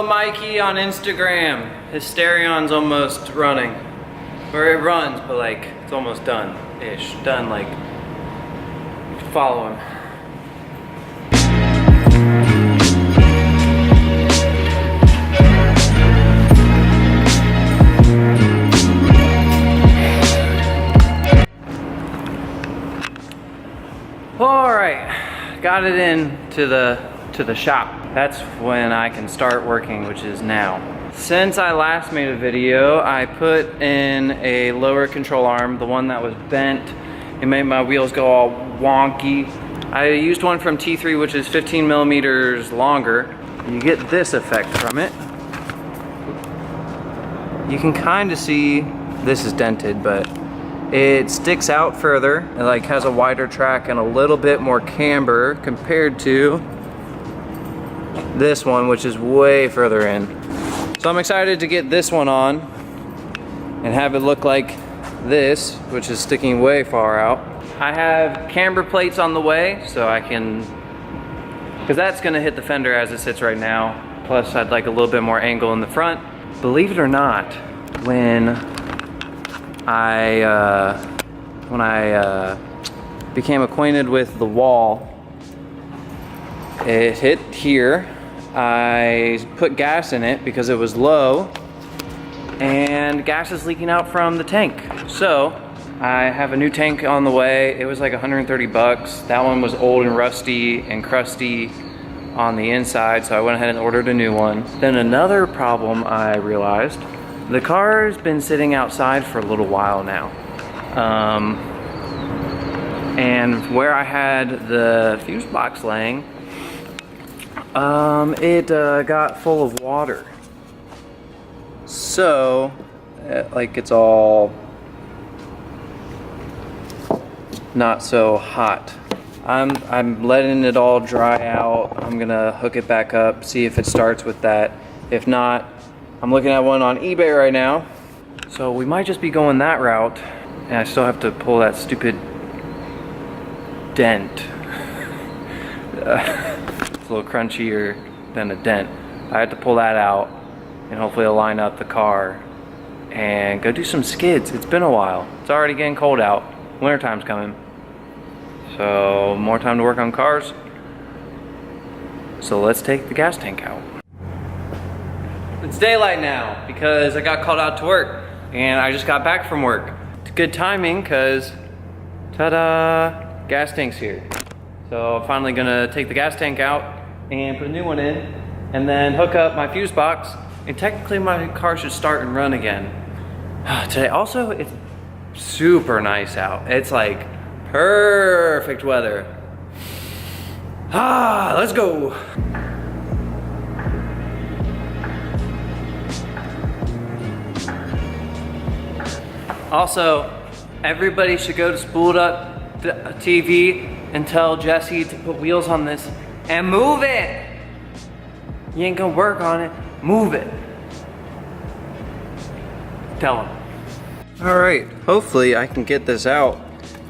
Mikey on Instagram. His Stereon's almost running. Or it runs, but like, it's almost done-ish. Done, like, you can follow him. All right, got it in to the shop. That's when I can start working, which is now. Since I last made a video, I put in a lower control arm, the one that was bent. It made my wheels go all wonky. I used one from T3, which is 15 millimeters longer. You get this effect from it. You can kind of see, this is dented, but it sticks out further. It like has a wider track and a little bit more camber compared to this one, which is way further in. So I'm excited to get this one on and have it look like this, which is sticking way far out. I have camber plates on the way, so I can, because that's gonna hit the fender as it sits right now. Plus I'd like a little bit more angle in the front. Believe it or not, when I became acquainted with the wall, it hit here. I put gas in it because it was low and gas is leaking out from the tank. So I have a new tank on the way. It was like 130 bucks. That one was old and rusty and crusty on the inside, so I went ahead and ordered a new one. Then another problem I realized, the car's been sitting outside for a little while now. And where I had the fuse box laying, it got full of water. So, like it's all not so hot. I'm letting it all dry out. I'm gonna hook it back up, see if it starts with that. If not, I'm looking at one on eBay right now. So we might just be going that route. And I still have to pull that stupid dent. It's a little crunchier than a dent. I had to pull that out and hopefully align up the car and go do some skids. It's been a while. It's already getting cold out. Wintertime's coming. So more time to work on cars. So let's take the gas tank out. It's daylight now because I got called out to work and I just got back from work. It's good timing because, ta-da, gas tank's here. So I'm finally gonna take the gas tank out and put a new one in and then hook up my fuse box, and technically my car should start and run again. Today also, it's super nice out. It's like perfect weather. Let's go. Also, everybody should go to Spooled Up TV and tell Jesse to put wheels on this and move it. You ain't gonna work on it, move it. Tell him. All right, hopefully I can get this out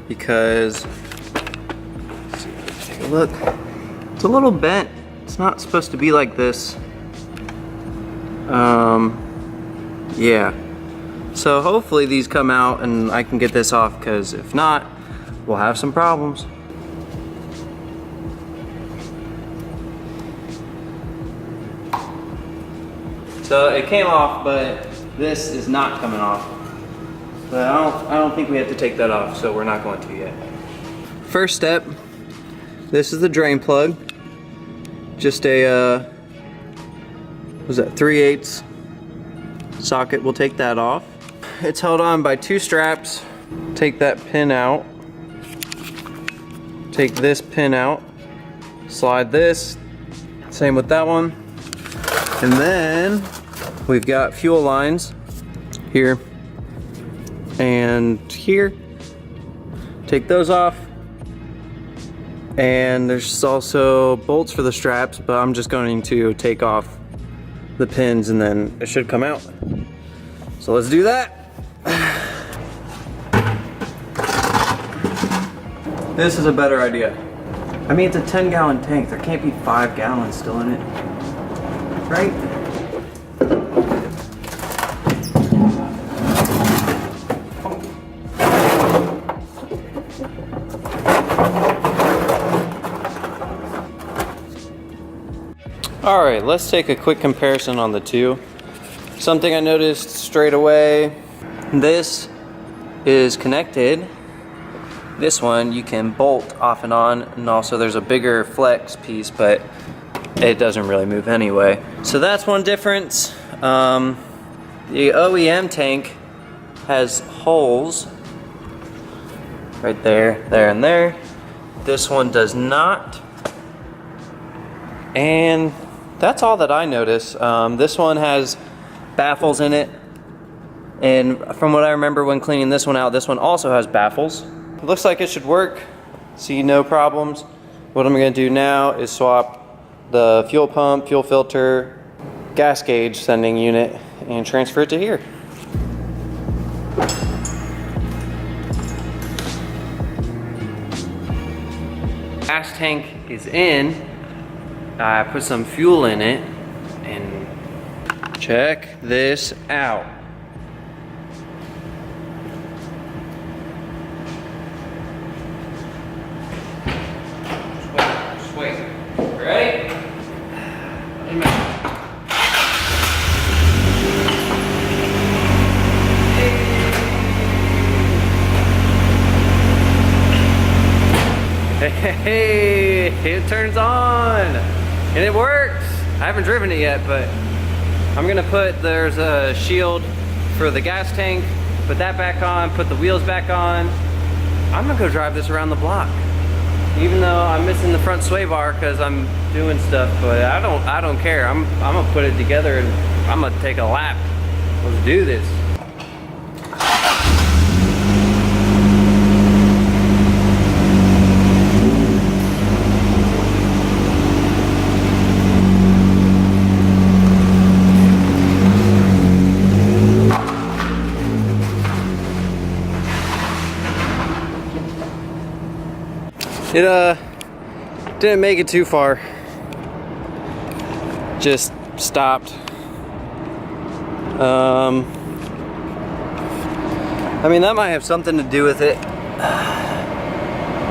because, let's see, let's take a look. It's a little bent. It's not supposed to be like this. Yeah. So hopefully these come out and I can get this off, because if not, we'll have some problems. So it came off, but this is not coming off. But I don't think we have to take that off, so we're not going to yet. First step, this is the drain plug. Just a, what was that, 3/8 socket. We'll take that off. It's held on by 2 straps. Take that pin out. Take this pin out. Slide this. Same with that one. And then we've got fuel lines here and here. Take those off. And there's also bolts for the straps, but I'm just going to take off the pins and then it should come out. So let's do that. This is a better idea. I mean, it's a 10-gallon tank. There can't be 5 gallons still in it, right? All right, let's take a quick comparison on the two. Something I noticed straight away, this is connected. This one you can bolt off and on, and also there's a bigger flex piece, but it doesn't really move anyway. So that's one difference. The OEM tank has holes right there, there, and there. This one does not. And that's all that I notice. This one has baffles in it. And from what I remember when cleaning this one out, this one also has baffles. It looks like it should work. See no problems. What I'm gonna do now is swap the fuel pump, fuel filter, gas gauge sending unit, and transfer it to here. Gas tank is in. I put some fuel in it, and check this out. Just wait. Ready? Hey, it turns on and it works. I haven't driven it yet, but I'm gonna there's a shield for the gas tank, put that back on, put the wheels back on. I'm gonna go drive this around the block. Even though I'm missing the front sway bar because I'm doing stuff, but I don't care. I'm gonna put it together and I'm gonna take a lap. Let's do this. It didn't make it too far. Just stopped. I mean, that might have something to do with it.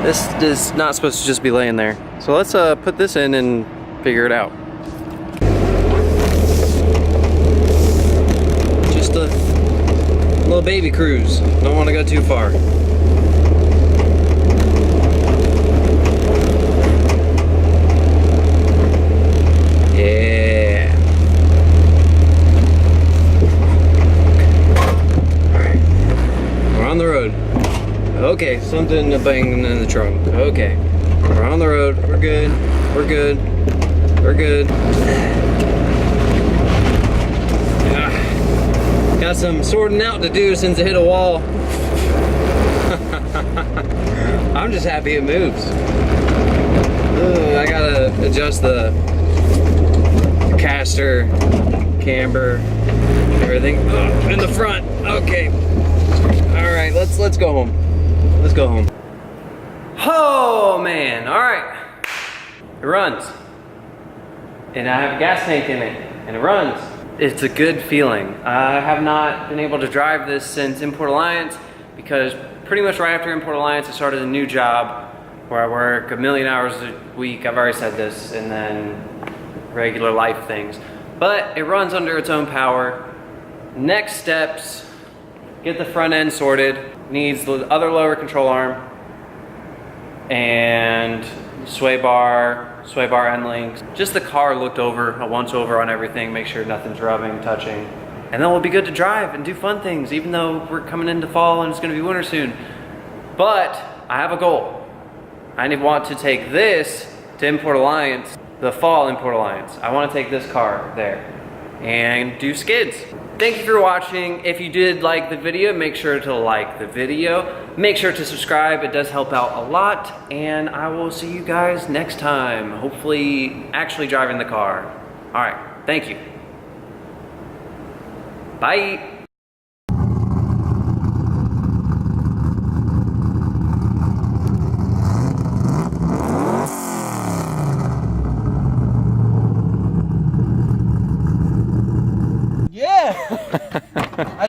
This is not supposed to just be laying there. So let's put this in and figure it out. Just a little baby cruise. Don't want to go too far. Yeah. Alright. We're on the road. Okay, something banging in the trunk. Okay. We're on the road. We're good. We're good. We're good. Got some sorting out to do since it hit a wall. I'm just happy it moves. I gotta adjust the caster, camber, everything in the front. Okay. All right, let's go home. Let's go home. Oh man! All right. It runs, and I have a gas tank in it, and it runs. It's a good feeling. I have not been able to drive this since Import Alliance because pretty much right after Import Alliance, I started a new job where I work 1,000,000 hours a week. I've already said this, and then regular life things. But it runs under its own power. Next steps, get the front end sorted. Needs the other lower control arm and sway bar end links. Just the car looked over, a once over on everything, make sure nothing's rubbing, touching. And then we'll be good to drive and do fun things, even though we're coming into fall and it's gonna be winter soon. But I have a goal. I want to take this to Import Alliance, the fall Import Alliance. I want to take this car there and do skids. Thank you for watching. If you did like the video, make sure to like the video. Make sure to subscribe, it does help out a lot. And I will see you guys next time. Hopefully actually driving the car. All right, thank you. Bye.